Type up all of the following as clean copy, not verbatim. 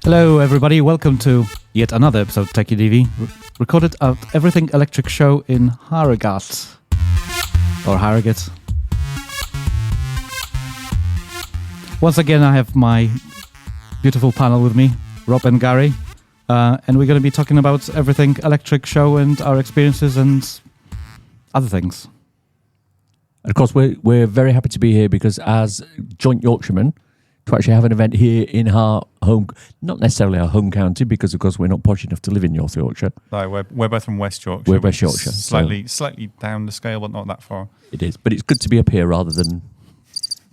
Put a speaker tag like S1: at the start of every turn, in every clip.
S1: Hello, everybody. Welcome to yet another episode of Techie DV, recorded at Everything Electric Show in Harrogate. Or Harrogate. Once again, I have my beautiful panel with me, Rob and Gary, and we're going to be talking about everything electric show and our experiences and other things.
S2: And of course, we're very happy to be here because as joint Yorkshiremen, to actually have an event here in our home, not necessarily our home county, because of course we're not posh enough to live in North Yorkshire.
S3: No, we're both from West Yorkshire.
S2: We're West Yorkshire,
S3: slightly down the scale, but not that far.
S2: It is, but it's good to be up here rather than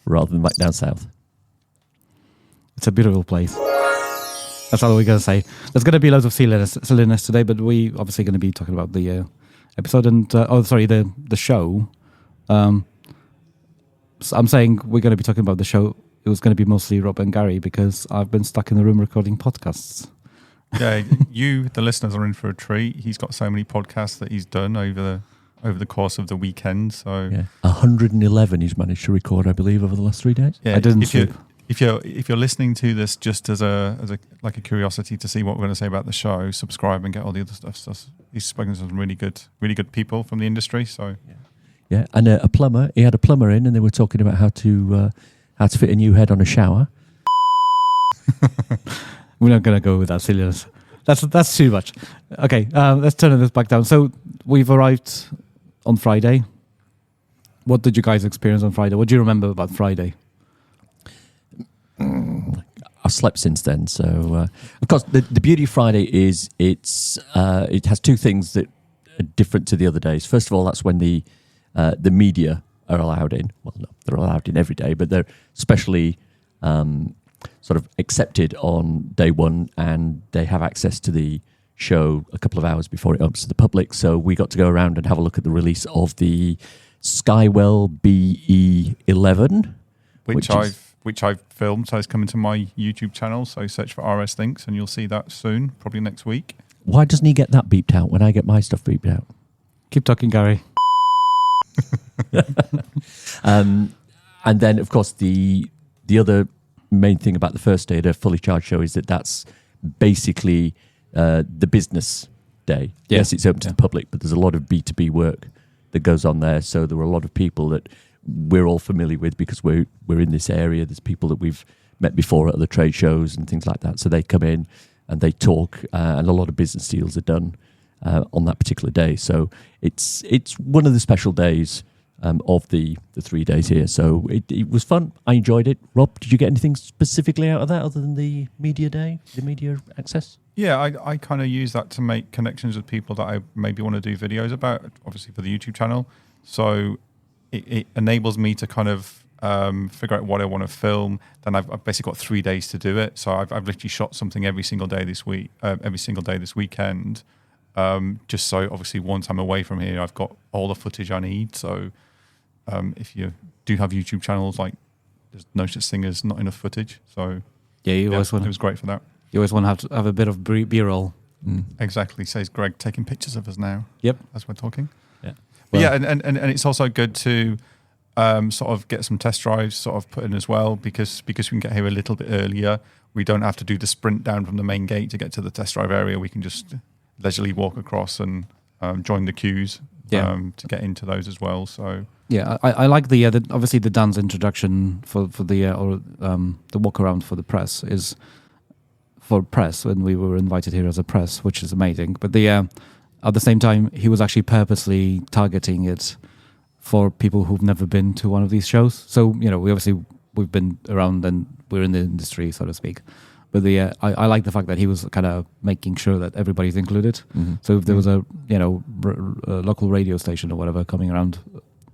S2: back down south.
S1: It's a beautiful place. That's all we're going to say. There's going to be loads of silliness today, but we obviously going to be talking about the episode and the show. So I'm saying we're going to be talking about the show. It was going to be mostly Rob and Gary because I've been stuck in the room recording podcasts.
S3: Yeah, you, the listeners, are in for a treat. He's got so many podcasts that he's done over the course of the weekend. So
S2: 111 he's managed to record, I believe, over the last 3 days.
S1: Yeah, I didn't sleep.
S3: If you're listening to this just as a curiosity to see what we're going to say about the show, subscribe and get all the other stuff. So he's spoken to some really good people from the industry. So
S2: yeah, and a plumber. He had a plumber in, and they were talking about how to fit a new head on a shower.
S1: We're not going to go with that silliness. That's too much. Okay, let's turn this back down. So we've arrived on Friday. What did you guys experience on Friday? What do you remember about Friday?
S2: I've slept since then. So, of course, the beauty of Friday is it has two things that are different to the other days. First of all, that's when the media are allowed in. Well, no, they're allowed in every day, but they're specially sort of accepted on day one, and they have access to the show a couple of hours before it opens to the public. So we got to go around and have a look at the release of the Skywell BE11,
S3: which I've filmed. So it's coming to my YouTube channel. So search for RS Thinks, and you'll see that soon, probably next week.
S2: Why doesn't he get that beeped out when I get my stuff beeped out?
S1: Keep talking, Gary.
S2: And then, of course, the other main thing about the first day at a fully charged show is that's basically the business day.
S1: Yeah.
S2: Yes, it's open to the public, but there's a lot of B2B work that goes on there. So there were a lot of people that we're all familiar with because we're in this area. There's people that we've met before at other trade shows and things like that. So they come in and they talk, and a lot of business deals are done on that particular day. So it's one of the special days of the 3 days here. So it was fun. I enjoyed it. Rob, did you get anything specifically out of that other than the media day, the media access?
S3: Yeah, I kind of use that to make connections with people that I maybe want to do videos about, obviously for the YouTube channel. So it enables me to kind of figure out what I want to film. Then I've basically got 3 days to do it. So I've literally shot something every single day this weekend. Just so obviously once I'm away from here, I've got all the footage I need. So if you do have YouTube channels, like there's no such thing as not enough footage. So
S1: It
S3: was great for that.
S1: You always want to have a bit of B-roll.
S3: Exactly, says Gregg, taking pictures of us now.
S1: Yep,
S3: as we're talking.
S2: Yeah,
S3: but and it's also good to sort of get some test drives sort of put in as well because we can get here a little bit earlier. We don't have to do the sprint down from the main gate to get to the test drive area. We can just leisurely walk across and join the queues to get into those as well. So
S1: yeah, I like the obviously the Dan's introduction for the walk around for the press is for press when we were invited here as a press, which is amazing. But at the same time, he was actually purposely targeting it for people who've never been to one of these shows. So we've been around and we're in the industry, so to speak. But I like the fact that he was kind of making sure that everybody's included. Mm-hmm. So if there was a local radio station or whatever coming around,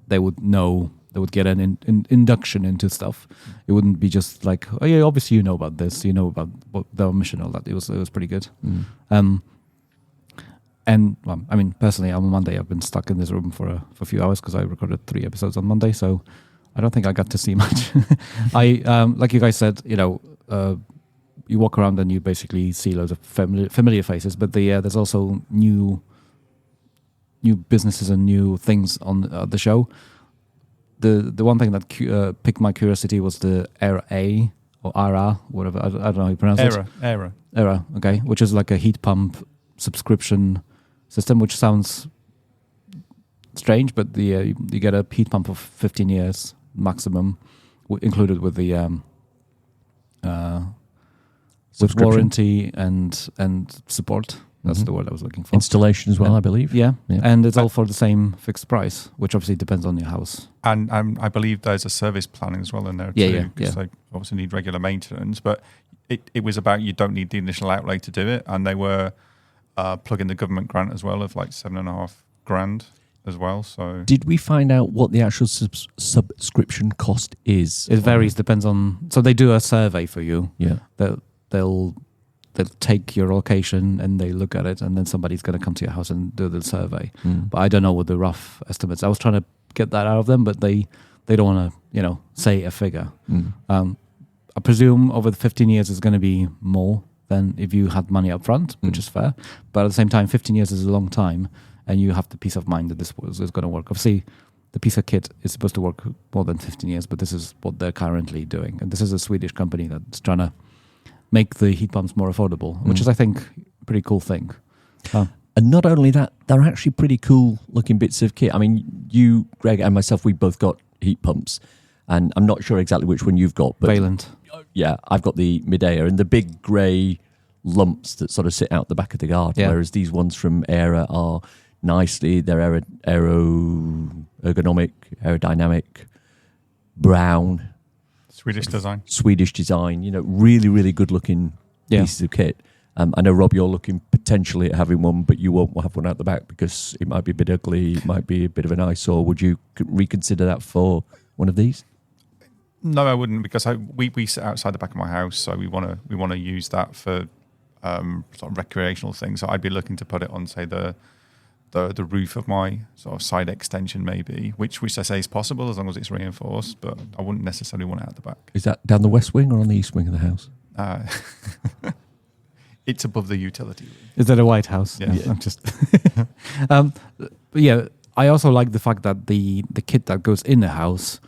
S1: they would know, they would get an induction into stuff. It wouldn't be just like, oh yeah, obviously you know about this, you know about the mission, all that. It was pretty good. And well, I mean, personally, on Monday I've been stuck in this room for a few hours because I recorded 3 episodes on Monday, so I don't think I got to see much. Like you guys said, you walk around and you basically see loads of familiar faces, but there's also new businesses and new things on the show. The one thing that piqued my curiosity was the Aira. or Aira, whatever. I don't know how you pronounce it.
S3: Aira.
S1: Okay, which is like a heat pump subscription system, which sounds strange, but you get a heat pump of 15 years maximum, included with the with warranty and support. That's the word I was looking for.
S2: Installation as well, I believe.
S1: Yeah, and it's all for the same fixed price, which obviously depends on your house.
S3: And I believe there's a service planning as well in there too. Because they obviously need regular maintenance, but it was about you don't need the initial outlay to do it, and they were plugging the government grant as well of like $7,500 as well. So
S2: did we find out what the actual subscription cost is?
S1: It varies, depends on. So they do a survey for you.
S2: Yeah,
S1: they'll take your location and they look at it, and then somebody's going to come to your house and do the survey. But I don't know what the rough estimates. I was trying to get that out of them, but they don't want to say a figure. I presume over the 15 years it's going to be more than if you had money up front, which is fair. But at the same time, 15 years is a long time, and you have the peace of mind that this is going to work. Obviously, the piece of kit is supposed to work more than 15 years, but this is what they're currently doing. And this is a Swedish company that's trying to make the heat pumps more affordable, which is, I think, a pretty cool thing.
S2: And not only that, they're actually pretty cool looking bits of kit. I mean, you, Greg, and myself, we both got heat pumps, and I'm not sure exactly which one you've got. But
S1: Valent.
S2: Yeah, I've got the mid-air and the big grey lumps that sort of sit out the back of the garden, whereas these ones from Aira are they're aerodynamic, brown.
S3: Swedish design,
S2: really, really good looking pieces of kit. I know, Rob, you're looking potentially at having one, but you won't have one out the back because it might be a bit ugly, it might be a bit of an eyesore. Would you reconsider that for one of these?
S3: No, I wouldn't, because we sit outside the back of my house, so we want to use that for sort of recreational things. So I'd be looking to put it on, say, the roof of my sort of side extension, maybe, which I say is possible as long as it's reinforced, but I wouldn't necessarily want it out the back.
S2: Is that down the west wing or on the east wing of the house?
S3: It's above the utility room.
S1: Is that a White House?
S3: Yeah.
S1: I'm just. I also like the fact that the kit that goes in the house,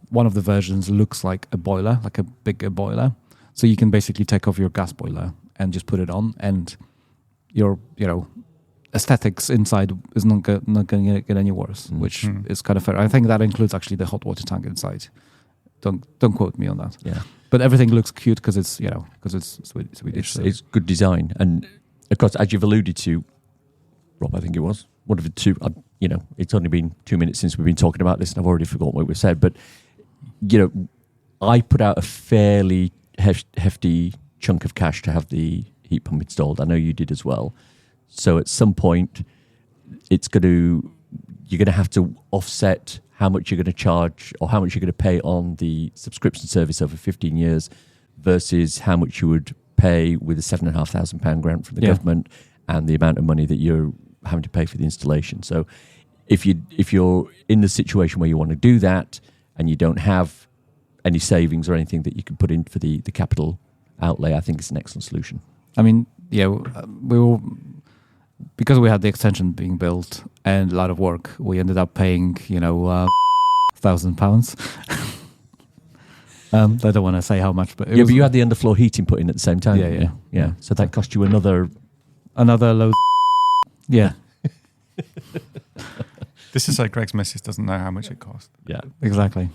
S1: one of the versions looks like a boiler, like a bigger boiler. So you can basically take off your gas boiler and just put it on, and your aesthetics inside is not going to get any worse, which is kind of fair. I think that includes actually the hot water tank inside. Don't quote me on that.
S2: Yeah,
S1: but everything looks cute because it's Swedish.
S2: It's good design, and of course, as you've alluded to, Rob, I think it was one of the two. It's only been 2 minutes since we've been talking about this, and I've already forgotten what we said. But I put out a fairly hefty chunk of cash to have the heat pump installed. I know you did as well. So at some point, you're going to have to offset how much you're going to charge or how much you're going to pay on the subscription service over 15 years versus how much you would pay with a £7,500 grant from the government and the amount of money that you're having to pay for the installation. So if you're in the situation where you want to do that and you don't have any savings or anything that you can put in for the capital outlay, I think it's an excellent solution.
S1: I mean, because we had the extension being built and a lot of work, we ended up paying, £1,000. I don't want to say how much, but
S2: but you had the underfloor heating put in at the same time. Yeah. So that cost you another
S1: load. Yeah.
S3: This is like Greg's missus doesn't know how much it cost.
S2: Yeah,
S1: exactly.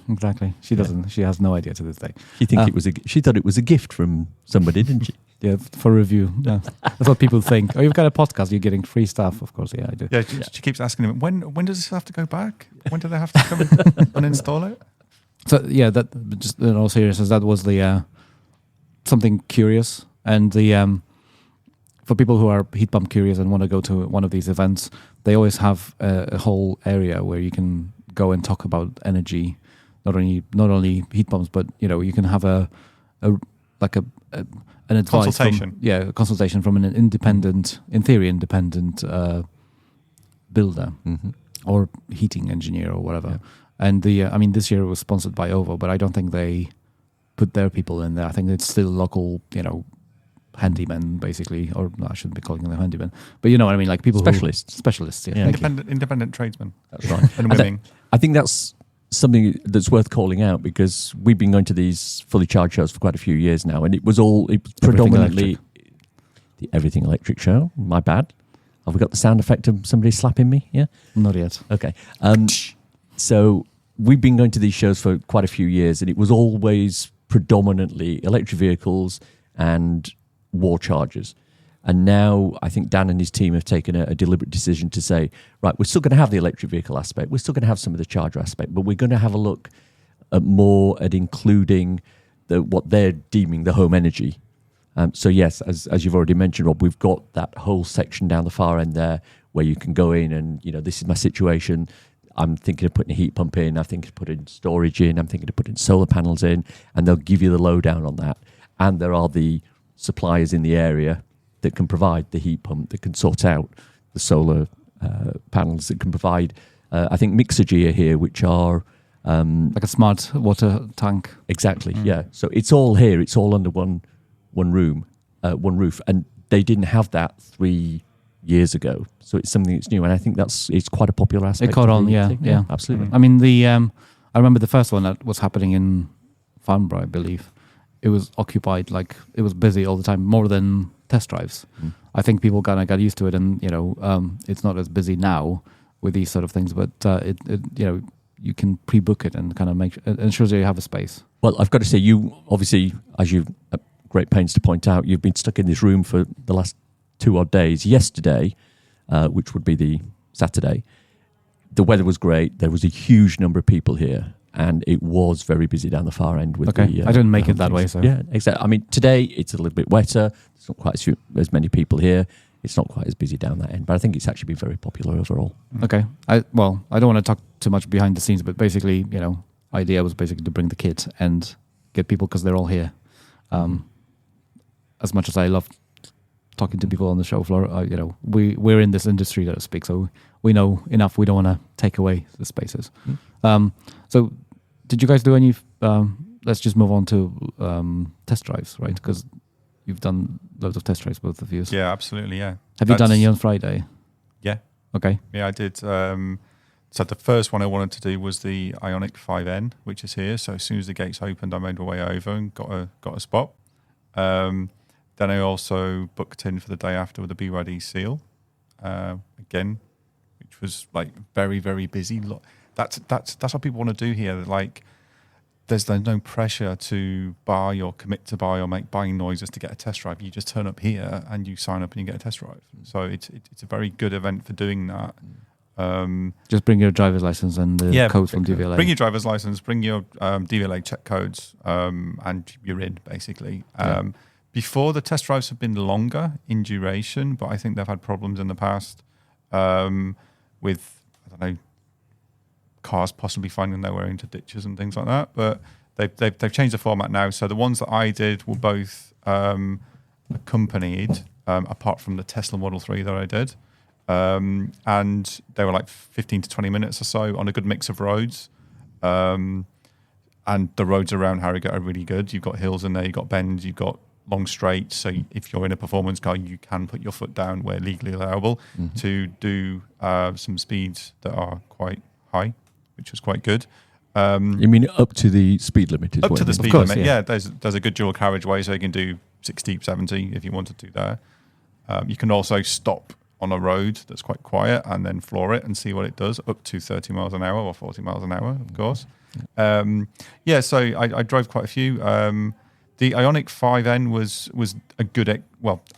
S1: She doesn't. She has no idea to this day.
S2: She thought it was a gift from somebody, didn't she?
S1: Yeah, for review. Yeah. That's what people think. Oh, you've got a podcast, you're getting free stuff. Of course, yeah, I do.
S3: Yeah, she keeps asking him, when does this have to go back? When do they have to come and uninstall it?
S1: So, yeah, that, just in all seriousness, that was the something curious. And the for people who are heat pump curious and want to go to one of these events, they always have a whole area where you can go and talk about energy, not only heat pumps, but you can have an advice consultation from an independent builder or heating engineer or whatever. Yeah. And this year it was sponsored by OVO, but I don't think they put their people in there. I think it's still local, handymen basically, or no, I shouldn't be calling them handymen, but you know what I mean, like people
S2: specialists,
S1: yeah.
S3: Independent tradesmen.
S2: That's right.
S3: And women.
S2: I think that's something that's worth calling out, because we've been going to these fully charged shows for quite a few years now, and it was predominantly the Everything Electric show. My bad. Have we got the sound effect of somebody slapping me? Yeah?
S1: Not yet.
S2: Okay. So we've been going to these shows for quite a few years, and it was always predominantly electric vehicles and war chargers. And now I think Dan and his team have taken a deliberate decision to say, right, we're still going to have the electric vehicle aspect, we're still going to have some of the charger aspect, but we're going to have a look at more at including what they're deeming the home energy. So yes, as you've already mentioned, Rob, we've got that whole section down the far end there where you can go in and, this is my situation. I'm thinking of putting a heat pump in, I'm thinking of putting storage in, I'm thinking of putting solar panels in, and they'll give you the lowdown on that. And there are the suppliers in the area that can provide the heat pump, that can sort out the solar panels, that can provide, I think Mixergy are here, which are...
S1: like a smart water tank.
S2: Exactly, yeah. So it's all here, it's all under one roof. And they didn't have that 3 years ago. So it's something that's new. And I think it's quite a popular aspect.
S1: It caught on, yeah.
S2: Absolutely.
S1: I mean, I remember the first one that was happening in Farnborough, I believe. It was occupied, like it was busy all the time, more than test drives. I think people kind of got used to it, and it's not as busy now with these sort of things. But you can pre-book it and kind of it ensures you have a space.
S2: Well, I've got to say, you obviously, as you've at great pains to point out, you've been stuck in this room for the last 2 odd days. Yesterday, which would be the Saturday, the weather was great. There was a huge number of people here. And it was very busy down the far end. With
S1: I didn't make it that way. So
S2: yeah, exactly. I mean, today it's a little bit wetter. There's not quite as many people here. It's not quite as busy down that end, but I think it's actually been very popular overall.
S1: Okay. I don't want to talk too much behind the scenes, but basically, idea was basically to bring the kit and get people because they're all here. As much as I love talking to people on the show floor, we're in this industry, so to speak, so we know enough. We don't want to take away the spaces. So did you guys do any, let's just move on to test drives, right? Because you've done loads of test drives, both of you.
S3: Yeah, absolutely, yeah.
S1: Have you done any on Friday?
S3: Yeah.
S1: Okay.
S3: Yeah, I did. So the first one I wanted to do was the Ioniq 5N, which is here. So as soon as the gates opened, I made my way over and got a spot. Then I also booked in for the day after with the BYD Seal, again, which was like very, very busy. That's what people want to do here. Like, there's no pressure to buy or commit to buy or make buying noises to get a test drive. You just turn up here and you sign up and you get a test drive. So it's a very good event for doing that.
S1: Just bring your driver's license and the codes from DVLA.
S3: Bring your driver's license, bring your DVLA check codes, and you're in, basically. Before, the test drives have been longer in duration, but I think they've had problems in the past with, I don't know, cars possibly finding their way into ditches and things like that. But they've changed the format now. So the ones that I did were both accompanied, apart from the Tesla Model 3 that I did. And they were like 15 to 20 minutes or so on a good mix of roads. And the roads around Harrogate are really good. You've got hills in there, you've got bends, you've got long straights. So if you're in a performance car, you can put your foot down where legally allowable to do some speeds that are quite high, which was quite good.
S2: You mean up to the speed limit?
S3: Up to the speed limit, yeah. There's a good dual carriageway, so you can do 60, 70 if you wanted to there. You can also stop on a road that's quite quiet and then floor it and see what it does, up to 30 miles an hour or 40 miles an hour, of course. So I drove quite a few. The Ioniq 5N was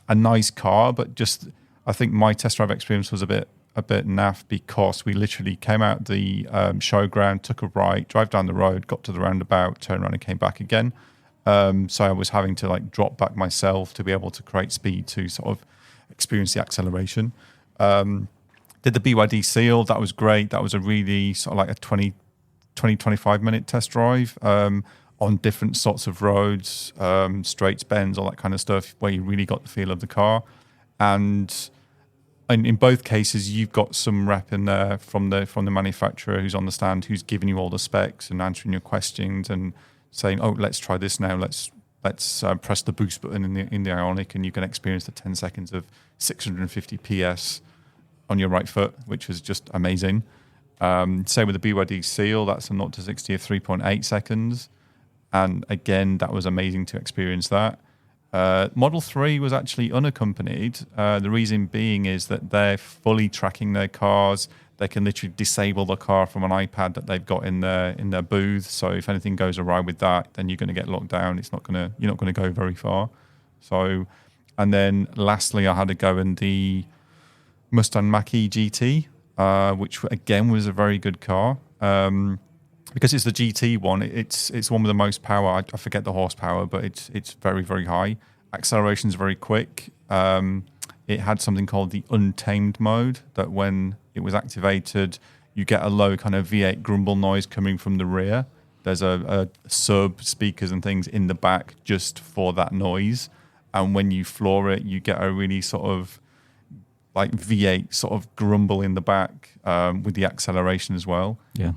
S3: a nice car, but just I think my test drive experience was a bit naff because we literally came out the showground, took a right, drive down the road, got to the roundabout, turned around and came back again. So I was having to drop back myself to be able to create speed to sort of experience the acceleration. Did the BYD Seal, that was great. That was a really sort of like a 25 minute test drive on different sorts of roads, straights, bends, all that kind of stuff, where you really got the feel of the car. And in both cases, you've got some rep in there from the manufacturer who's on the stand, who's giving you all the specs and answering your questions and saying, "Oh, let's try this now. Let's press the boost button in the Ioniq, and you can experience the 10 seconds of 650 PS on your right foot," which was just amazing. Same with the BYD Seal, that's a 0 to 60 of 3.8 seconds. And again, that was amazing to experience that. Model 3 was actually unaccompanied. The reason being is that they're fully tracking their cars. They can literally disable the car from an iPad that they've got in their booth. So if anything goes awry with that, then you're going to get locked down. You're not going to go very far. So, and then lastly, I had to go in the Mustang Mach-E GT, which again was a very good car. Because it's the GT one, it's one with the most power. I forget the horsepower, but it's very, very high. Acceleration is very quick. It had something called the untamed mode, that when it was activated, you get a low kind of V8 grumble noise coming from the rear. There's a sub speakers and things in the back just for that noise. And when you floor it, you get a really sort of like V8 sort of grumble in the back with the acceleration as well.
S1: Yeah.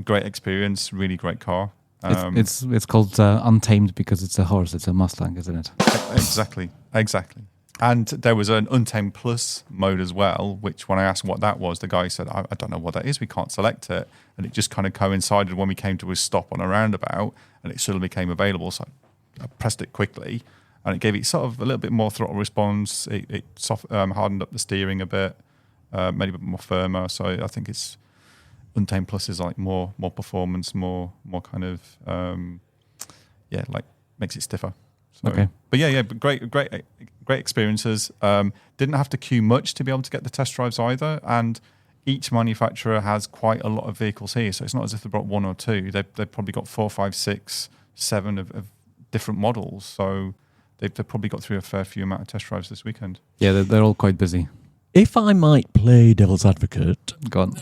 S3: Great experience, really great car.
S1: It's called Untamed because it's a horse. It's a Mustang, isn't it?
S3: Exactly. And there was an Untamed Plus mode as well, which when I asked what that was, the guy said, I don't know what that is. We can't select it. And it just kind of coincided when we came to a stop on a roundabout and it suddenly became available. So I pressed it quickly and it gave it sort of a little bit more throttle response. It hardened up the steering a bit, made it a bit more firmer. So I think it's Untamed Plus is like more performance, more kind of like makes it stiffer. So,
S1: okay.
S3: But but great experiences. Didn't have to queue much to be able to get the test drives either, and each manufacturer has quite a lot of vehicles here. So it's not as if they brought one or two. They've probably got 4, 5, 6, 7 of different models. So they've probably got through a fair few amount of test drives this weekend.
S1: Yeah, they're all quite busy.
S2: If I might play devil's advocate,
S1: Go on.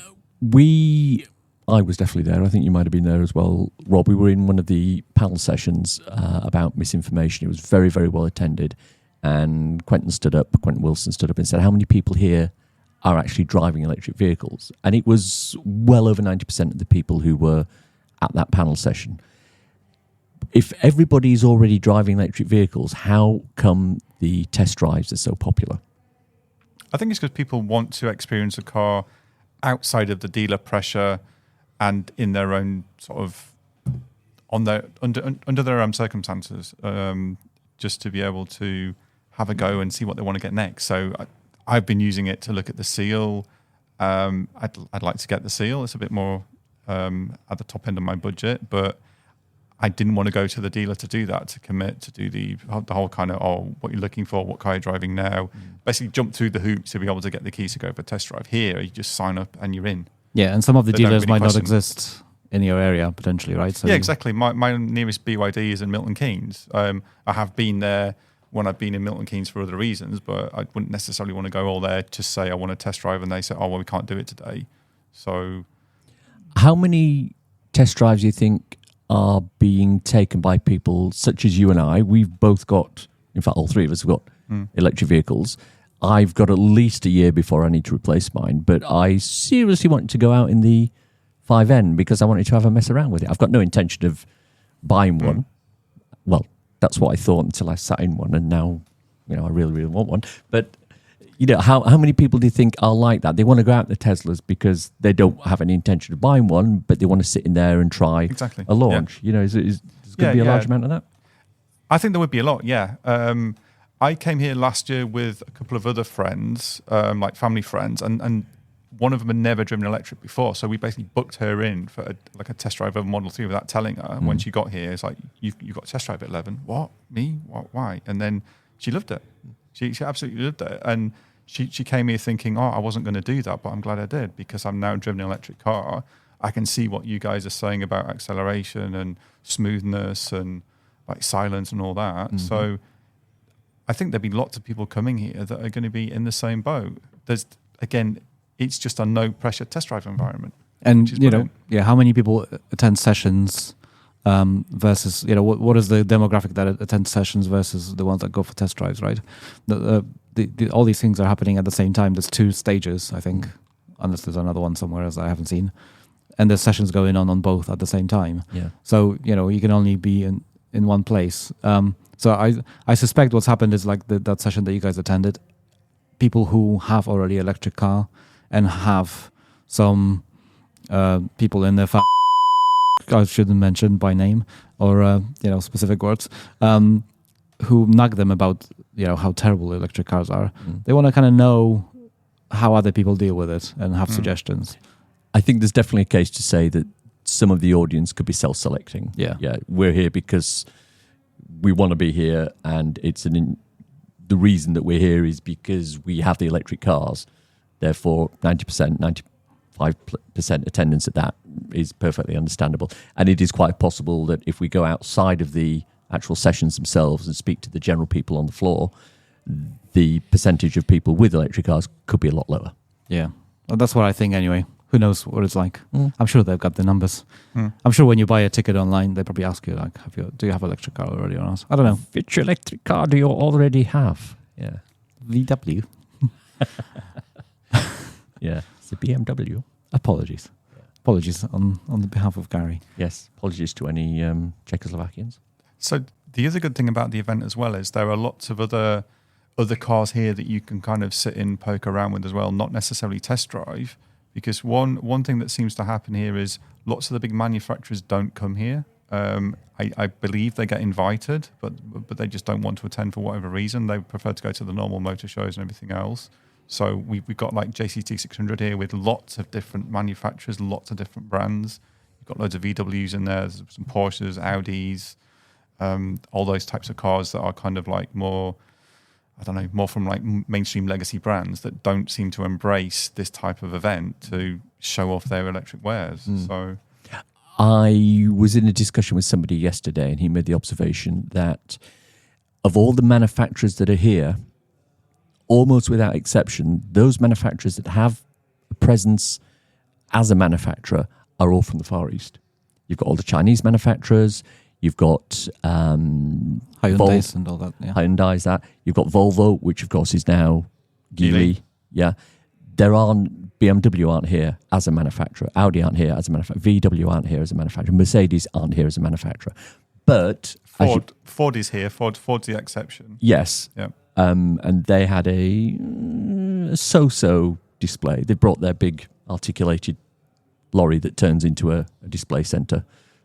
S2: I was definitely there. I think you might have been there as well, Rob. We were in one of the panel sessions about misinformation. It was very, very well attended. And Quentin Wilson stood up and said, how many people here are actually driving electric vehicles? And it was well over 90% of the people who were at that panel session. If everybody's already driving electric vehicles, how come the test drives are so popular?
S3: I think it's because people want to experience a car outside of the dealer pressure and in their own sort of under their own circumstances, just to be able to have a go and see what they want to get next. So I've been using it to look at the Seal. I'd like to get the Seal. It's a bit more at the top end of my budget, but I didn't want to go to the dealer to do that, to commit to do the whole kind of, what you're looking for, what car you're driving now. Basically jump through the hoops to be able to get the keys to go for a test drive. Here, you just sign up and you're in.
S1: Yeah, and some of the
S3: They don't
S1: dealers
S3: really
S1: might not
S3: question.
S1: exist in your area, potentially, right? So
S3: Yeah, exactly. My nearest BYD is in Milton Keynes. I have been there when I've been in Milton Keynes for other reasons, but I wouldn't necessarily want to go all there to say I want to test drive and they say, we can't do it today. So
S2: how many test drives do you think are being taken by people such as you and I? We've both got, in fact, all three of us have got electric vehicles. I've got at least a year before I need to replace mine, but I seriously want to go out in the 5N because I wanted to have a mess around with it. I've got no intention of buying one. Well, that's what I thought until I sat in one, and now, I really, really want one. But, how many people do you think are like that? They want to go out in the Teslas because they don't have any intention of buying one, but they want to sit in there and try a launch.
S3: Yeah.
S2: Is there's going to be a large amount of that?
S3: I think there would be a lot, yeah. I came here last year with a couple of other friends, like family friends, and one of them had never driven electric before. So we basically booked her in for a test drive of a Model 3 without telling her. And when she got here, it's like, you got a test drive at 11. What? Me? What? Why? And then she loved it. She absolutely loved it. And she came here thinking, I wasn't going to do that, but I'm glad I did because I'm now driven an electric car. I can see what you guys are saying about acceleration and smoothness and like silence and all that. Mm-hmm. So I think there'd be lots of people coming here that are going to be in the same boat. It's just a no pressure test drive environment.
S1: And how many people attend sessions versus what is the demographic that attends sessions versus the ones that go for test drives, right? All these things are happening at the same time. There's 2 stages, I think, unless there's another one somewhere else I haven't seen. And there's sessions going on both at the same time. Yeah. So you can only be in one place. So I suspect what's happened is like that session that you guys attended, people who have already electric car and have some people in their I shouldn't mention by name or specific words, who nag them about how terrible electric cars are. They want to kind of know how other people deal with it and have suggestions.
S2: I think there's definitely a case to say that some of the audience could be self-selecting.
S1: Yeah,
S2: we're here because we want to be here, and it's the reason that we're here is because we have the electric cars. Therefore, 90%, 95% attendance at that is perfectly understandable. And it is quite possible that if we go outside of the actual sessions themselves and speak to the general people on the floor, the percentage of people with electric cars could be a lot lower.
S1: Yeah, well, that's what I think anyway. Who knows what it's like? I'm sure they've got the numbers. I'm sure when you buy a ticket online, they probably ask you, like, do you have an electric car already or not? I don't know.
S2: Which electric car do you already have? Yeah.
S1: VW.
S2: Yeah, it's a BMW.
S1: Apologies. Apologies on the behalf of Gary.
S2: Yes, apologies to any Czechoslovakians.
S3: So the other good thing about the event as well is there are lots of other cars here that you can kind of sit in, poke around with as well, not necessarily test drive. Because one thing that seems to happen here is lots of the big manufacturers don't come here. I believe they get invited, but they just don't want to attend for whatever reason. They prefer to go to the normal motor shows and everything else. So we've got like JCT 600 here with lots of different manufacturers, lots of different brands. You've got loads of VWs in there, there's some Porsches, Audis, all those types of cars that are kind of like more from like mainstream legacy brands that don't seem to embrace this type of event to show off their electric wares. So
S2: I was in a discussion with somebody yesterday, and he made the observation that of all the manufacturers that are here, almost without exception, those manufacturers that have a presence as a manufacturer are all from the Far East. You've got all the Chinese manufacturers. You've got
S1: Hyundais and all that. Yeah.
S2: Hyundai's that. You've got Volvo, which of course is now Geely. Yeah. BMW aren't here as a manufacturer. Audi aren't here as a manufacturer. VW aren't here as a manufacturer. Mercedes aren't here as a manufacturer. But
S3: Ford is here. Ford's the exception.
S2: Yes.
S3: Yeah.
S2: And they had a so-so display. They brought their big articulated lorry that turns into a display centre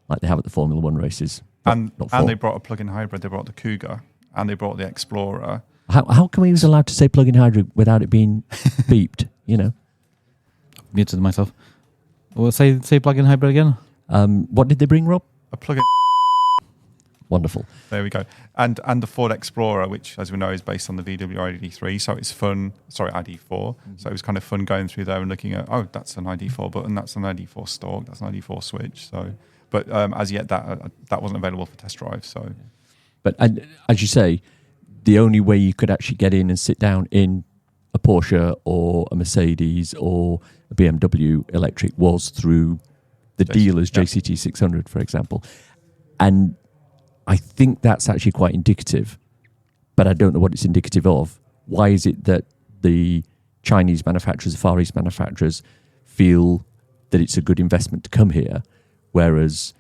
S2: like they have at the Formula One races.
S3: And they brought a plug-in hybrid. They brought the Cougar and they brought the Explorer.
S2: How come he was allowed to say plug-in hybrid without it being beeped?
S1: Muted myself. Well, say plug-in hybrid again.
S2: What did they bring, Rob?
S3: A plug-in.
S2: Wonderful.
S3: There we go. And the Ford Explorer, which, as we know, is based on the VW ID3. So it's fun. Sorry, ID4. So it was kind of fun going through there and looking at, that's an ID4 button, that's an ID4 stalk, that's an ID4 switch. So, but as yet, that wasn't available for test drive. So,
S2: but as you say, the only way you could actually get in and sit down in a Porsche or a Mercedes or a BMW electric was through the dealers, JCT 600, for example. And I think that's actually quite indicative, but I don't know what it's indicative of. Why is it that the Chinese manufacturers, the Far East manufacturers, feel that it's a good investment to come here, whereas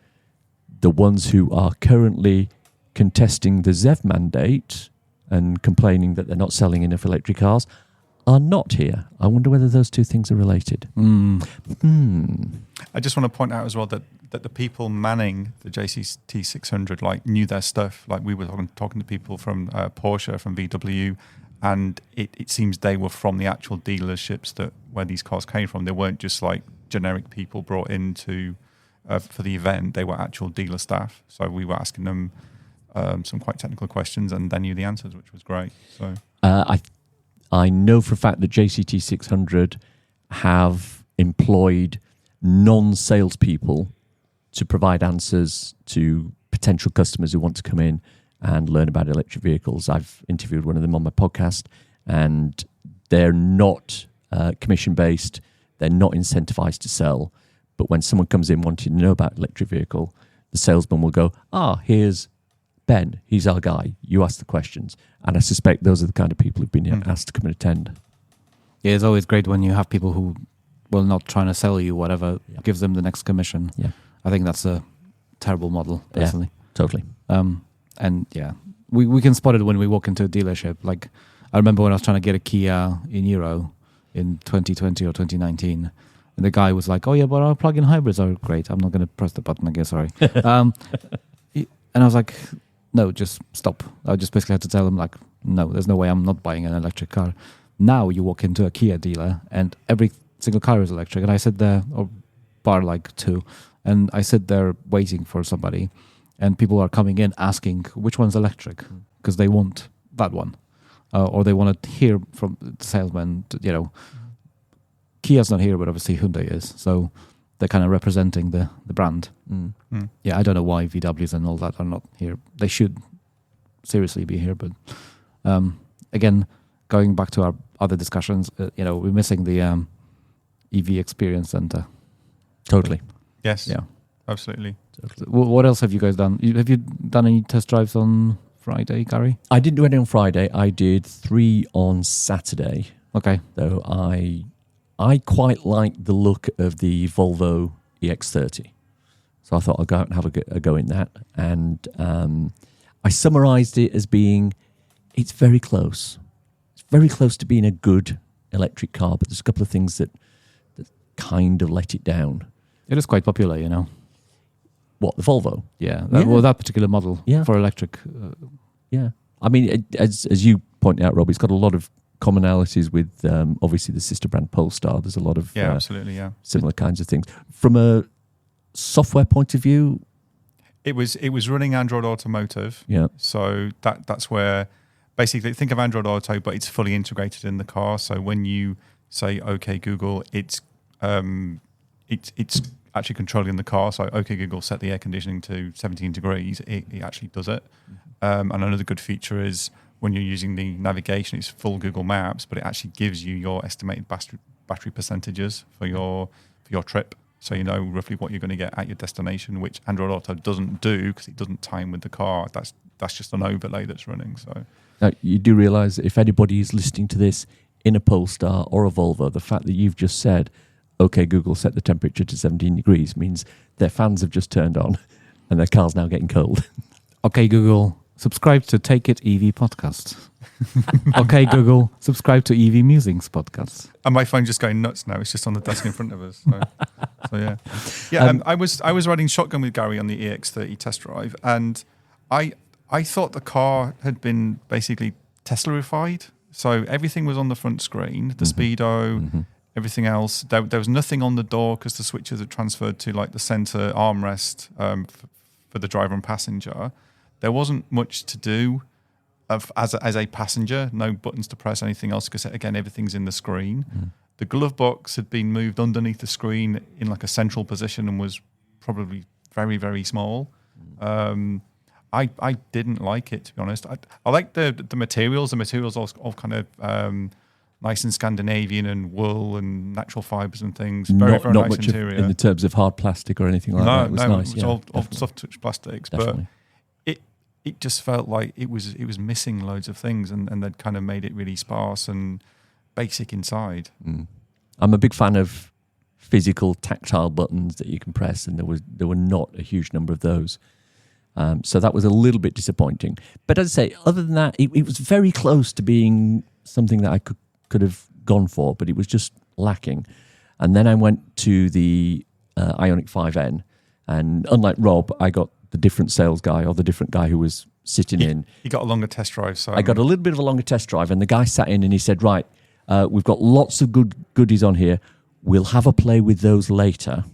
S2: the ones who are currently contesting the ZEV mandate and complaining that they're not selling enough electric cars are not here? I wonder whether those two things are related.
S3: I just want to point out as well that the people manning the JCT 600 knew their stuff. Like we were talking to people from Porsche, from VW, and it seems they were from the actual dealerships where these cars came from. They weren't just like generic people brought into for the event. They were actual dealer staff. So we were asking them some quite technical questions, and they knew the answers, which was great. So
S2: I know for a fact that JCT 600 have employed non-salespeople to provide answers to potential customers who want to come in and learn about electric vehicles. I've interviewed one of them on my podcast, and they're not commission-based. They're not incentivized to sell. But when someone comes in wanting to know about electric vehicle, the salesman will go, here's Ben, he's our guy. You ask the questions. And I suspect those are the kind of people who've been asked to come and attend. Yeah,
S1: it's always great when you have people who will not trying to sell you whatever gives them the next commission.
S2: Yeah.
S1: I think that's a terrible model, personally.
S2: Yeah, totally.
S1: And we can spot it when we walk into a dealership. Like, I remember when I was trying to get a Kia in Euro in 2020 or 2019, And the guy was like, "Oh yeah, but our plug-in hybrids are great." I'm not going to press the button again. Sorry. And I was like, "No, just stop." I just basically had to tell him like, "No, there's no way I'm not buying an electric car." Now you walk into a Kia dealer and every single car is electric, and I sit there, or bar like two, and I sit there waiting for somebody, and people are coming in asking which one's electric because they want that one, or they want to hear from the salesman. Kia's not here, but obviously Hyundai is, so they're kind of representing the brand. Yeah, I don't know why VWs and all that are not here. They should seriously be here, but again, going back to our other discussions, we're missing the EV experience center.
S2: Totally.
S3: Yes.
S1: Yeah.
S3: Absolutely.
S1: What else have you guys done? Have you done any test drives on Friday, Gary?
S2: I didn't do any on Friday. I did 3 on Saturday.
S1: Okay.
S2: Though I quite like the look of the Volvo EX30. So I thought I'd go out and have a go in that. And I summarised it as being, it's very close. It's very close to being a good electric car, but there's a couple of things that kind of let it down.
S1: It is quite popular,
S2: What, the Volvo?
S1: Yeah. Well, that particular model for electric.
S2: Yeah. I mean, as you point out, Rob, it's got a lot of commonalities with obviously the sister brand Polestar. There's a lot of
S3: absolutely,
S2: similar kinds of things. From a software point of view,
S3: it was running Android Automotive.
S2: Yeah.
S3: So that's where basically think of Android Auto, but it's fully integrated in the car. So when you say "Okay Google," it's actually controlling the car. So "Okay Google, set the air conditioning to 17 degrees." It actually does it. And another good feature is when you're using the navigation, it's full Google Maps, but it actually gives you your estimated battery percentages for your trip. So you know roughly what you're going to get at your destination, which Android Auto doesn't do because it doesn't time with the car. That's just an overlay that's running. So
S2: now, you do realise that if anybody is listening to this in a Polestar or a Volvo, the fact that you've just said, "Okay, Google, set the temperature to 17 degrees," means their fans have just turned on and their car's now getting cold.
S1: Okay, Google, subscribe to Take It EV podcast. Okay, Google, subscribe to EV Musings podcast.
S3: And my phone's just going nuts now. It's just on the desk in front of us. So yeah. I was riding shotgun with Gary on the EX30 test drive, and I thought the car had been basically Tesla-ified. So everything was on the front screen, the speedo, everything else. There was nothing on the door because the switches are transferred to like the center armrest for the driver and passenger. There wasn't much to do as a passenger, no buttons to press, anything else, because again, everything's in the screen. The glove box had been moved underneath the screen in like a central position and was probably very, very small. I didn't like it, to be honest. I like the materials. The materials all kind of nice and Scandinavian and wool and natural fibres and things. Very
S2: not
S3: nice
S2: much
S3: interior.
S2: in the terms of hard plastic or anything like that. It was nice.
S3: It was all soft touch plastics.
S2: Definitely.
S3: But it just felt like it was missing loads of things, and they'd kind of made it really sparse and basic inside.
S2: I'm a big fan of physical tactile buttons that you can press, and there were not a huge number of those. So that was a little bit disappointing. But as I say, other than that, it was very close to being something that I could have gone for, but it was just lacking. And then I went to the Ioniq 5N, and unlike Rob, I got the different sales guy or the different guy who was sitting in.
S3: You got a longer test drive. So
S2: I got a little bit of a longer test drive, and the guy sat in and he said, "Right, we've got lots of good goodies on here. We'll have a play with those later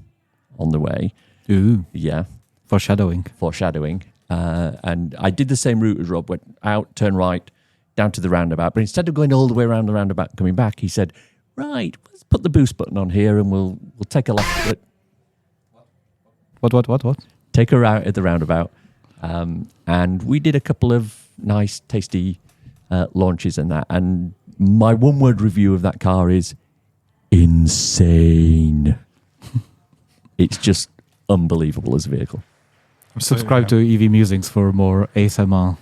S2: on the way."
S1: Ooh.
S2: Yeah.
S1: Foreshadowing.
S2: And I did the same route as Rob, went out, turn right, down to the roundabout. But instead of going all the way around the roundabout and coming back, he said, "Right, let's put the boost button on here and we'll take a left."
S1: What?
S2: Take her out at the roundabout. And we did a couple of nice, tasty launches and that. And my one-word review of that car is insane. It's just unbelievable as a vehicle.
S1: Subscribe to EV Musings for more ASMR.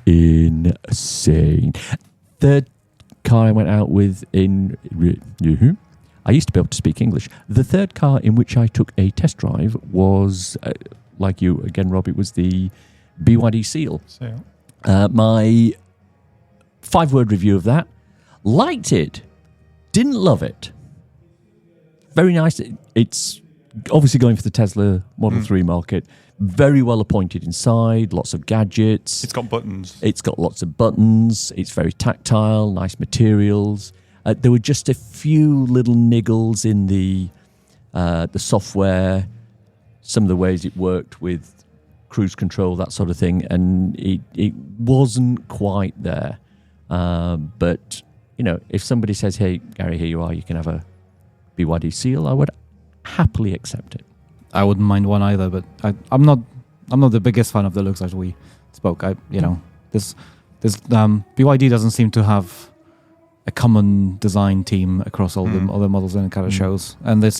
S2: Insane. Third car I went out with I used to be able to speak English. The third car in which I took a test drive was, like you again, Rob, it was the BYD Seal. My 5-word review of that: liked it, didn't love it. very nice. It's obviously going for the Tesla Model 3 market. Very well appointed inside, lots of gadgets.
S3: It's got buttons.
S2: It's got lots of buttons. It's very tactile, nice materials. There were just a few little niggles in the software, some of the ways it worked with cruise control, that sort of thing, and it wasn't quite there. But, if somebody says, hey, Gary, here you are, you can have a BYD Seal, I would happily accept it.
S1: I wouldn't mind one either, but I'm not the biggest fan of the looks as we spoke. This BYD doesn't seem to have a common design team across all the models and kind of shows, and they're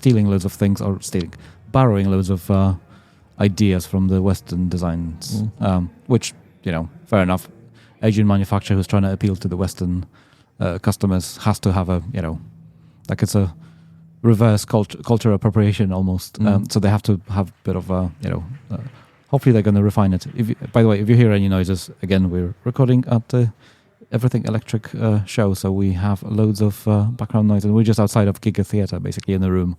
S1: borrowing loads of ideas from the Western designs, which fair enough. Asian manufacturer who's trying to appeal to the Western customers has to have like it's a reverse culture appropriation almost. So they have to have a bit of hopefully they're going to refine it. By the way, if you hear any noises, again, we're recording at the Everything Electric show, so we have loads of background noise, and we're just outside of Giga Theatre, basically in the room.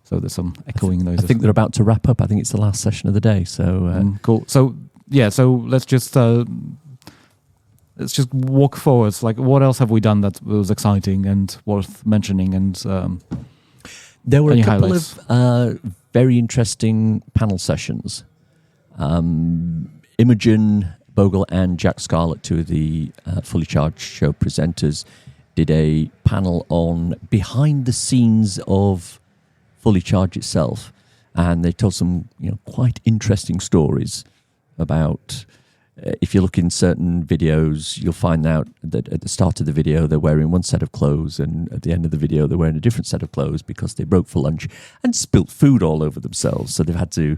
S1: So there's some echoing noises.
S2: I think they're about to wrap up. I think it's the last session of the day. So
S1: cool. So let's just walk forwards. Like, what else have we done that was exciting and worth mentioning? And
S2: there were a couple
S1: highlights?
S2: of very interesting panel sessions. Imogen Bogle and Jack Scarlett, two of the Fully Charged show presenters, did a panel on behind the scenes of Fully Charged itself, and they told some quite interesting stories about. If you look in certain videos, you'll find out that at the start of the video they're wearing one set of clothes, and at the end of the video they're wearing a different set of clothes because they broke for lunch and spilt food all over themselves. So they've had to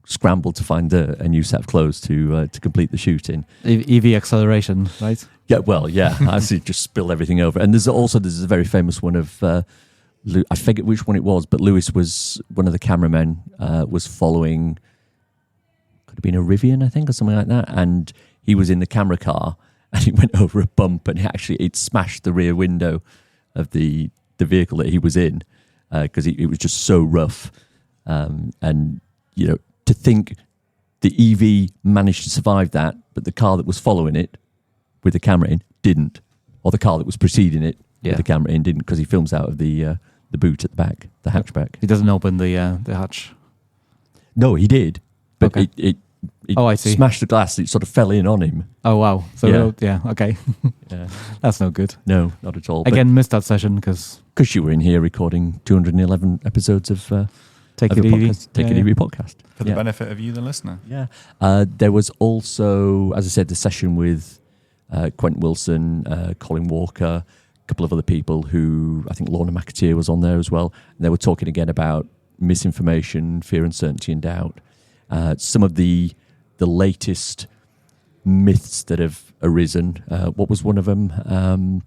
S2: scramble to find a new set of clothes to complete the shoot in.
S1: EV acceleration, right?
S2: Yeah, well, yeah. I see, just spill everything over. And there's a very famous one of I forget which one it was, but Lewis was one of the cameramen was following. Could have been a Rivian, I think, or something like that, and he was in the camera car and he went over a bump and it smashed the rear window of the vehicle that he was in because it was just so rough, and to think the EV managed to survive that, but the car that was following it with the camera in didn't, or the car that was preceding it with the camera in didn't, because he films out of the boot at the back, the hatchback.
S1: He doesn't open the hatch.
S2: No, he did. But
S1: Okay.
S2: it
S1: I see.
S2: smashed the glass. It sort of fell in on him.
S1: Oh, wow. So, okay.
S2: Yeah.
S1: That's no good.
S2: No, not at all.
S1: Again, missed that session because
S2: Because you were in here recording 211 episodes of
S1: Take
S2: of
S1: It
S2: the
S1: Easy.
S2: podcast, Take It Easy podcast.
S3: For the benefit of you, the listener.
S2: Yeah. There was also, as I said, the session with Quentin Wilson, Colin Walker, a couple of other people who, I think Lorna McAteer was on there as well. And they were talking again about misinformation, fear, uncertainty and doubt. Some of the latest myths that have arisen. What was one of them?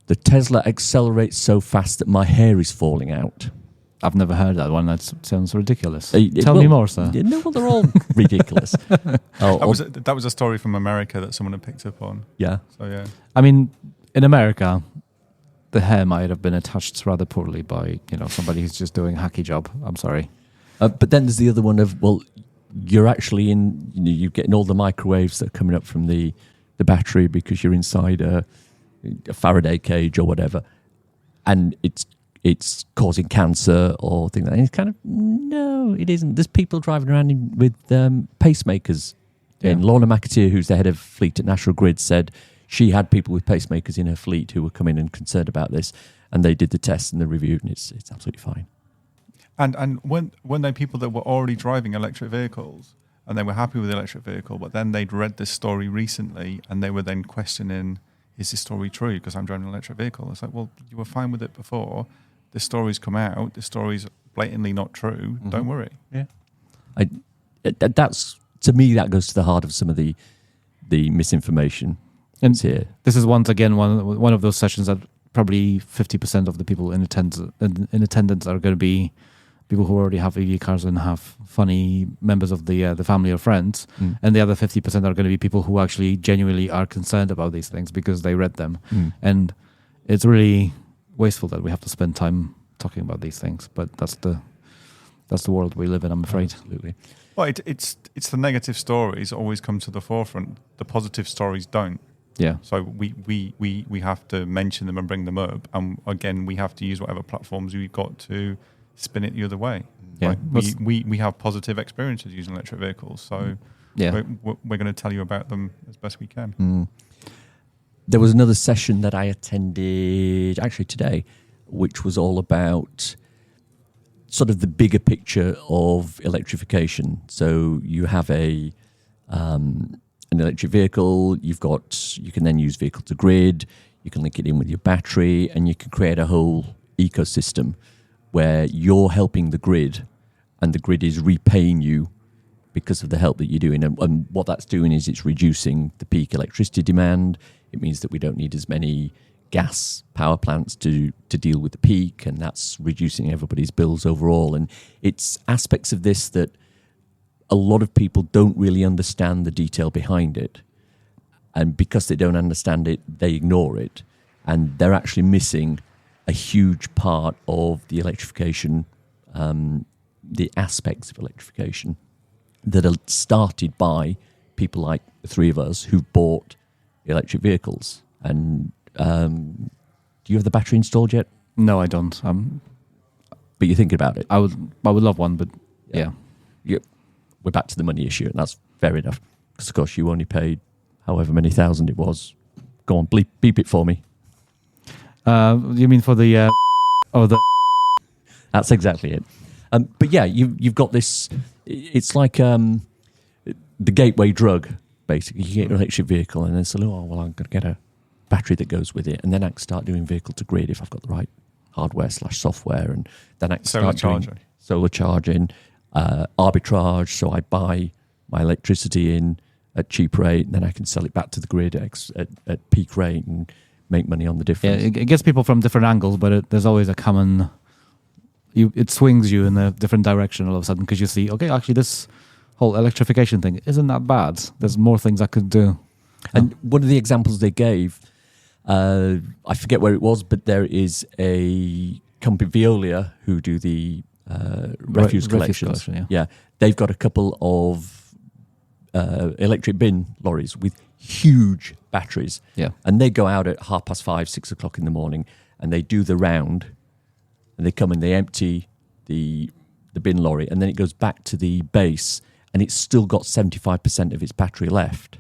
S2: The Tesla accelerates so fast that my hair is falling out.
S1: I've never heard that one. That sounds ridiculous. Tell me more, sir.
S2: No, well, they're all ridiculous.
S3: That was a story from America that someone had picked up on.
S2: Yeah.
S3: So, yeah.
S1: I mean, in America, the hair might have been attached rather poorly by somebody who's just doing a hacky job. I'm sorry.
S2: But then there's the other one of, well, you're actually you're getting all the microwaves that are coming up from the battery because you're inside a Faraday cage or whatever, and it's causing cancer or things like that. And it's kind of, no, it isn't. There's people driving around with pacemakers.
S1: Yeah.
S2: And Lorna McAteer, who's the head of fleet at National Grid, said she had people with pacemakers in her fleet who were coming and concerned about this, and they did the tests and the review, and it's absolutely fine.
S3: And when they people that were already driving electric vehicles and they were happy with the electric vehicle, but then they'd read this story recently and they were then questioning, is this story true? Because I'm driving an electric vehicle. It's like, well, you were fine with it before. This story's come out. This story's blatantly not true. Mm-hmm. Don't worry.
S2: Yeah. That's, to me, that goes to the heart of some of the misinformation.
S1: And
S2: here.
S1: This is once again one of those sessions that probably 50% of the people in attendance are going to be people who already have EV cars and have funny members of the family or friends, and the other 50% are going to be people who actually genuinely are concerned about these things because they read them, and it's really wasteful that we have to spend time talking about these things. But that's the world we live in, I'm afraid.
S2: Absolutely.
S3: Well, it's the negative stories always come to the forefront. The positive stories don't.
S1: Yeah.
S3: So we have to mention them and bring them up. And again, we have to use whatever platforms we've got to spin it the other way.
S1: Yeah.
S3: Like we have positive experiences using electric vehicles. So we're going to tell you about them as best we can.
S2: Mm. There was another session that I attended actually today, which was all about sort of the bigger picture of electrification. So you have an electric vehicle, you can then use vehicle to grid, you can link it in with your battery, and you can create a whole ecosystem where you're helping the grid and the grid is repaying you because of the help that you're doing. And what that's doing is it's reducing the peak electricity demand. It means that we don't need as many gas power plants to deal with the peak, and that's reducing everybody's bills overall. And it's aspects of this that a lot of people don't really understand the detail behind it. And because they don't understand it, they ignore it. And they're actually missing a huge part of the electrification, the aspects of electrification that are started by people like the three of us who've bought electric vehicles. And do you have the battery installed yet?
S1: No, I don't.
S2: But you're thinking about it.
S1: I would love one, but yeah.
S2: We're back to the money issue, and that's fair enough. Because of course you only paid however many thousand it was. Go on, beep it for me.
S1: You mean for the
S2: That's exactly it. But yeah, you've got this. It's like the gateway drug. Basically, you get an electric vehicle, and then say, "Oh, well, I'm going to get a battery that goes with it, and then I can start doing vehicle to grid if I've got the right hardware/software, and then I can start doing solar charging, arbitrage. So I buy my electricity in at cheap rate, and then I can sell it back to the grid at peak rate and make money on the difference."
S1: Yeah, it gets people from different angles, but there's always a common. It swings you in a different direction all of a sudden because you see, okay, actually this whole electrification thing isn't that bad. There's more things I could do.
S2: And one of the examples they gave, I forget where it was, but there is a company, Veolia, who do the refuse collections. Yeah, they've got a couple of electric bin lorries with huge batteries.
S1: Yeah,
S2: and they go out at 5:30, 6 o'clock in the morning, and they do the round. And they come and they empty the bin lorry, and then it goes back to the base, and it's still got 75% of its battery left.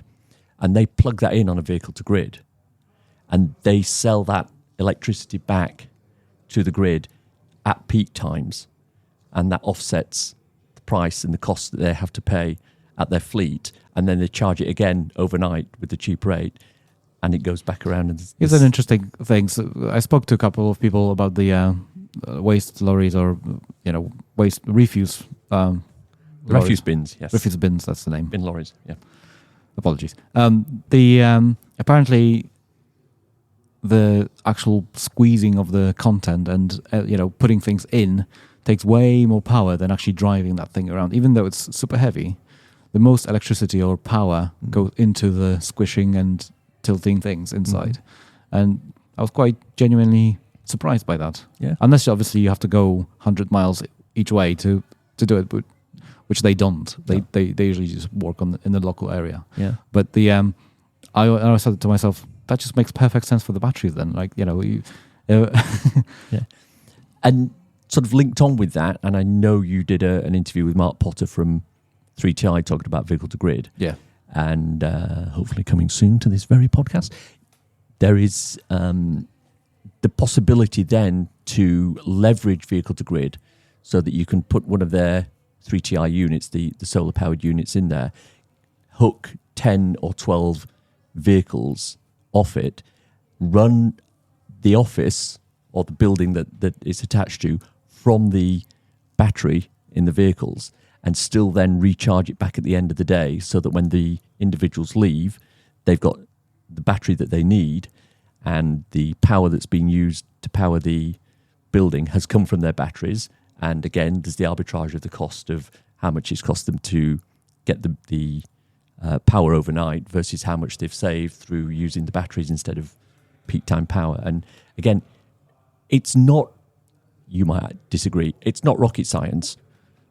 S2: And they plug that in on a vehicle to grid, and they sell that electricity back to the grid at peak times, and that offsets the price and the cost that they have to pay at their fleet, and then they charge it again overnight with the cheap rate, and it goes back around. And
S1: it's an interesting thing. So I spoke to a couple of people about the waste lorries, or waste refuse
S2: refuse bins. Yes,
S1: refuse bins. That's the name.
S2: Bin lorries. Yeah.
S1: Apologies. Apparently the actual squeezing of the content and putting things in takes way more power than actually driving that thing around. Even though it's super heavy, the most electricity or power goes into the squishing and tilting things inside. Mm-hmm. And I was quite genuinely surprised by that.
S2: Yeah.
S1: Unless obviously you have to go 100 miles each way to do it, but which they don't. They usually just work in the local area.
S2: Yeah.
S1: But I said to myself, that just makes perfect sense for the batteries then. Like,
S2: yeah. And sort of linked on with that, and I know you did an interview with Mark Potter from 3TI talking about vehicle to grid.
S1: Yeah.
S2: And hopefully coming soon to this very podcast. There is the possibility then to leverage vehicle to grid so that you can put one of their 3TI units, the solar powered units in there, hook 10 or 12 vehicles off it, run the office or the building that it's attached to from the battery in the vehicles, and still then recharge it back at the end of the day so that when the individuals leave, they've got the battery that they need, and the power that's being used to power the building has come from their batteries. And again, there's the arbitrage of the cost of how much it's cost them to get the power overnight versus how much they've saved through using the batteries instead of peak time power. And again, it's not you might disagree. It's not rocket science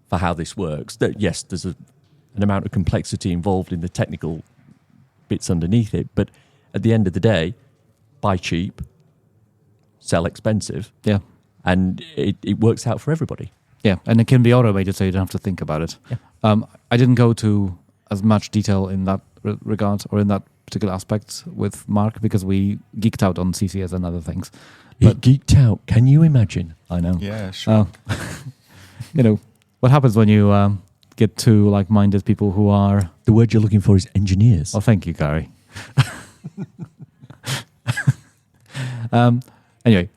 S2: for how this works. Yes, there's an amount of complexity involved in the technical bits underneath it, but at the end of the day, buy cheap, sell expensive.
S1: Yeah.
S2: And it works out for everybody.
S1: Yeah, and it can be automated, so you don't have to think about it.
S2: Yeah.
S1: I didn't go to as much detail in that regard or in that particular aspect with Mark because we geeked out on CCS and other things.
S2: But geeked out. Can you imagine?
S1: I know.
S3: Yeah, sure.
S1: What happens when you get two like-minded people who are...
S2: The word you're looking for is engineers.
S1: Oh, thank you, Gary. Anyway,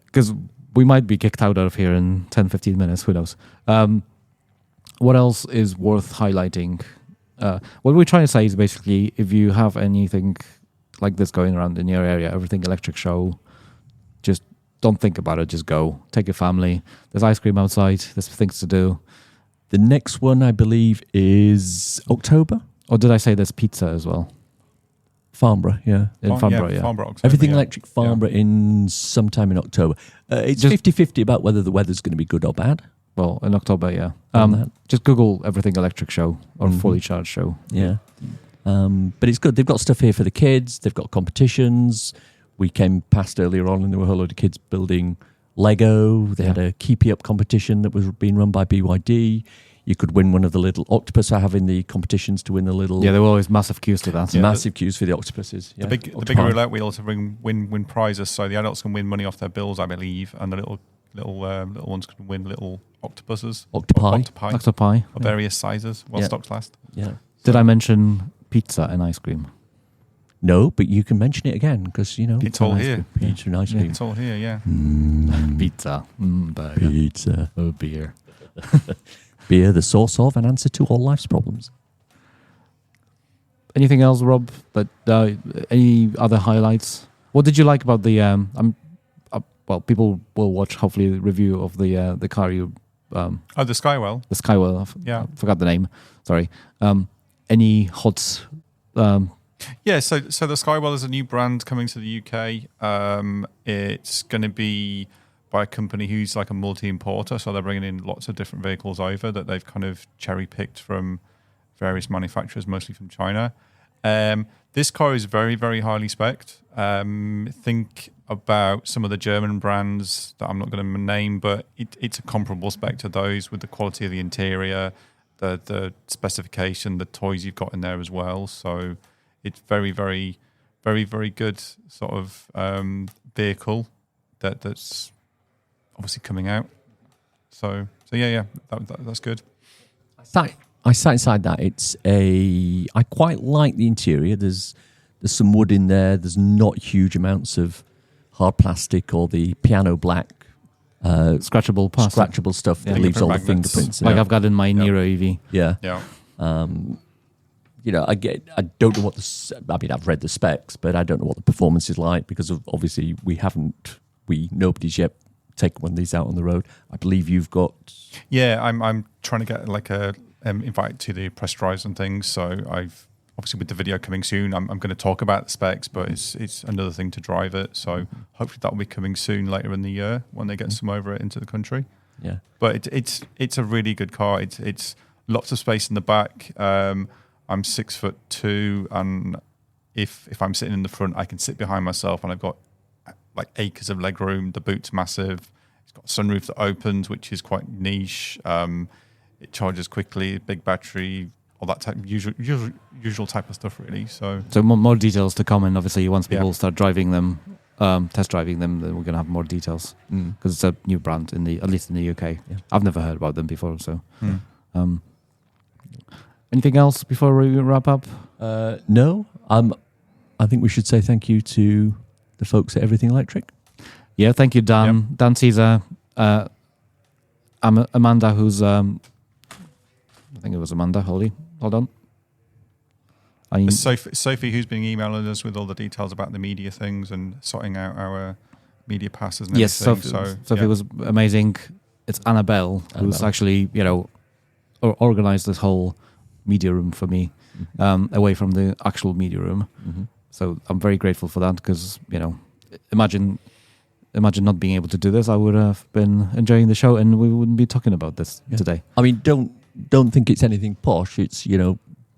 S1: because we might be kicked out of here in 10, 15 minutes, who knows. What else is worth highlighting? What we're trying to say is basically, if you have anything like this going around in your area, everything electric show, just don't think about it, just go. Take your family. There's ice cream outside, there's things to do.
S2: The next one, I believe, is October.
S1: Or did I say there's pizza as well?
S2: Farnborough, yeah.
S1: In Farnborough, yeah.
S3: Farnborough, October,
S2: Everything
S3: yeah.
S2: electric Farnborough in sometime in October. It's 50-50 about whether the weather's going to be good or bad.
S1: Well, in October, yeah.
S2: That.
S1: Just Google everything electric show or fully charged show.
S2: Yeah. But it's good. They've got stuff here for the kids. They've got competitions. We came past earlier on and there were a whole load of kids building Lego. They had a Keepy Up competition that was being run by BYD. You could win one of the little octopus I have in the competitions to win the little...
S1: Yeah, there were always massive queues to that.
S3: Yeah,
S2: massive queues for the octopuses. Yeah.
S3: The big roulette wheel to win prizes, so the adults can win money off their bills, I believe, and the little ones can win little octopuses.
S2: Octopi.
S1: Octopi.
S3: Of various sizes, while
S2: Yeah.
S3: stocks last.
S2: Yeah.
S1: Did I mention pizza and ice cream?
S2: No, but you can mention it again because,
S3: It's all here.
S2: Pizza and ice cream.
S3: It's all here, yeah.
S1: Pizza. Burger.
S2: Pizza.
S1: Oh, beer.
S2: Beer, the source of and answer to all life's problems.
S1: Anything else, Rob? Any other highlights? What did you like about the... well, people will watch, hopefully, the review of the car you...
S3: The Skywell.
S1: The Skywell.
S3: Yeah.
S1: I forgot the name. Sorry. Any hot...
S3: Yeah, so the Skywell is a new brand coming to the UK. It's going to be by a company who's like a multi-importer, so they're bringing in lots of different vehicles over that they've kind of cherry-picked from various manufacturers, mostly from China. This car is very, very highly spec'd. Think about some of the German brands that I'm not going to name, but it's a comparable spec to those with the quality of the interior, the specification, the toys you've got in there as well. So it's very, very, very, very good sort of vehicle that's obviously coming out. So yeah, that's good.
S2: I sat inside that. I quite like the interior. There's some wood in there. There's not huge amounts of hard plastic or the piano black
S1: scratchable plastic.
S2: scratchable stuff that
S3: Yeah.
S2: leaves all the
S3: Fingerprint
S2: fingerprints.
S1: Like I've got in my Nero EV.
S2: Yeah.
S3: Yeah.
S2: I don't know what I've read the specs, but I don't know what the performance is like because obviously nobody's yet taken one of these out on the road. I believe you've got...
S3: Yeah, I'm trying to get like a invite to the press drives and things. So I've obviously with the video coming soon, I'm going to talk about the specs, but it's another thing to drive it. So hopefully that will be coming soon later in the year when they get some over it into the country.
S2: Yeah,
S3: but it's a really good car. It's lots of space in the back. I'm 6'2", and if I'm sitting in the front, I can sit behind myself, and I've got like acres of leg room. The boot's massive. It's got a sunroof that opens, which is quite niche. It charges quickly, big battery, all that type usual type of stuff, really. So
S1: more details to come, and obviously once people start driving them, test driving them, then we're going to have more details because it's a new brand at least in the UK. Yeah. I've never heard about them before. So, anything else before we wrap up?
S2: No. I think we should say thank you to the folks at Everything Electric.
S1: Yeah, thank you, Dan.
S3: Yep.
S1: Dan Caesar, Amanda, who's I think it was Amanda. Hold on.
S3: Sophie, who's been emailing us with all the details about the media things and sorting out our media passes and
S1: yes,
S3: everything.
S1: Sophie was amazing. It's Annabelle who's actually organized this whole media room for me, away from the actual media room. Mm-hmm. So I'm very grateful for that because imagine imagine not being able to do this, I would have been enjoying the show, and we wouldn't be talking about this today.
S2: I mean, don't think it's anything posh. It's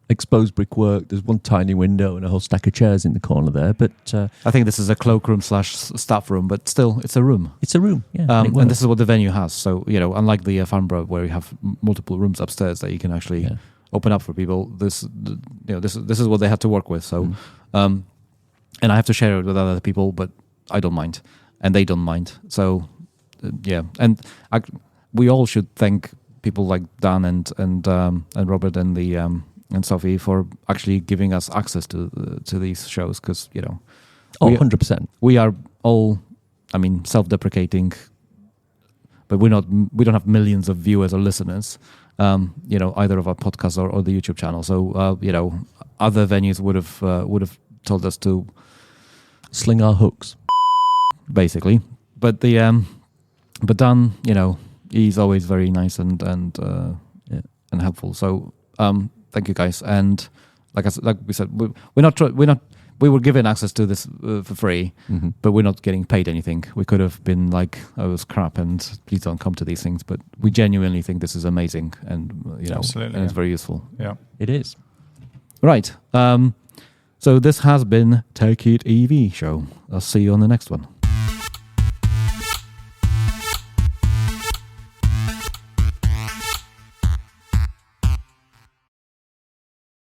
S2: exposed brickwork. There's one tiny window and a whole stack of chairs in the corner there. But
S1: I think this is a cloakroom / staff room, but still, it's a room.
S2: It's a room, yeah.
S1: And this is what the venue has. So unlike the Farnborough, where you have multiple rooms upstairs that you can actually open up for people, this is what they had to work with. So, and I have to share it with other people, but I don't mind, and they don't mind. So, and we all should thank people like Dan and Robert and and Sophie for actually giving us access to these shows, because
S2: 100%.
S1: We are all, self-deprecating, but we don't have millions of viewers or listeners, either of our podcasts or the YouTube channel. So other venues would have told us to
S2: sling our hooks,
S1: basically. But but Dan, he's always very nice and helpful. So thank you guys. And like we said, we were given access to this for free, but we're not getting paid anything. We could have been like, "Oh, it was crap," and please don't come to these things. But we genuinely think this is amazing, and
S3: Absolutely,
S1: and it's very useful.
S3: Yeah,
S2: it is.
S1: Right. So this has been Take It EV Show. I'll see you on the next one.